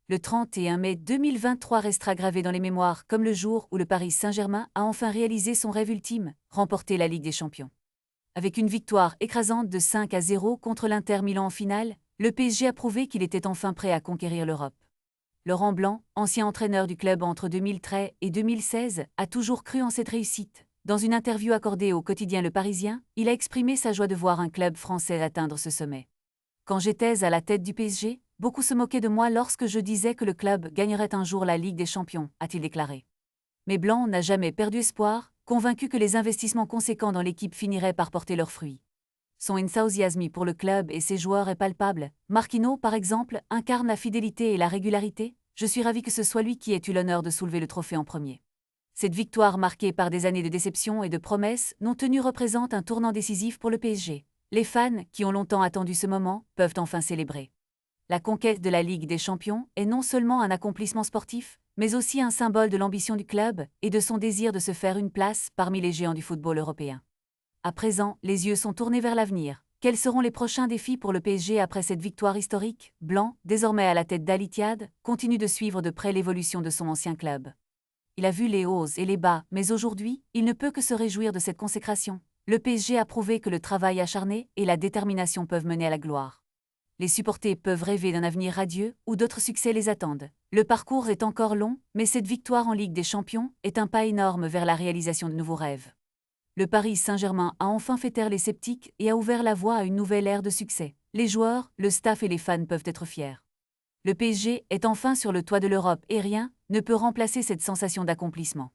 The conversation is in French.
Le 31 mai 2023 restera gravé dans les mémoires comme le jour où le Paris Saint-Germain a enfin réalisé son rêve ultime, remporter la Ligue des Champions. Avec une victoire écrasante de 5-0 contre l'Inter Milan en finale, le PSG a prouvé qu'il était enfin prêt à conquérir l'Europe. Laurent Blanc, ancien entraîneur du club entre 2013 et 2016, a toujours cru en cette réussite. Dans une interview accordée au quotidien Le Parisien, il a exprimé sa joie de voir un club français atteindre ce sommet. Quand j'étais à la tête du PSG, beaucoup se moquaient de moi lorsque je disais que le club gagnerait un jour la Ligue des Champions, a-t-il déclaré. Mais Blanc n'a jamais perdu espoir, convaincu que les investissements conséquents dans l'équipe finiraient par porter leurs fruits. Son enthousiasme pour le club et ses joueurs est palpable. Marquinhos, par exemple, incarne la fidélité et la régularité. Je suis ravi que ce soit lui qui ait eu l'honneur de soulever le trophée en premier. Cette victoire marquée par des années de déception et de promesses non tenues représente un tournant décisif pour le PSG. Les fans, qui ont longtemps attendu ce moment, peuvent enfin célébrer. La conquête de la Ligue des Champions est non seulement un accomplissement sportif, mais aussi un symbole de l'ambition du club et de son désir de se faire une place parmi les géants du football européen. À présent, les yeux sont tournés vers l'avenir. Quels seront les prochains défis pour le PSG après cette victoire historique? Blanc, désormais à la tête d'Al Ittihad, continue de suivre de près l'évolution de son ancien club. Il a vu les hauts et les bas, mais aujourd'hui, il ne peut que se réjouir de cette consécration. Le PSG a prouvé que le travail acharné et la détermination peuvent mener à la gloire. Les supporters peuvent rêver d'un avenir radieux ou d'autres succès les attendent. Le parcours est encore long, mais cette victoire en Ligue des Champions est un pas énorme vers la réalisation de nouveaux rêves. Le Paris Saint-Germain a enfin fait taire les sceptiques et a ouvert la voie à une nouvelle ère de succès. Les joueurs, le staff et les fans peuvent être fiers. Le PSG est enfin sur le toit de l'Europe et rien ne peut remplacer cette sensation d'accomplissement.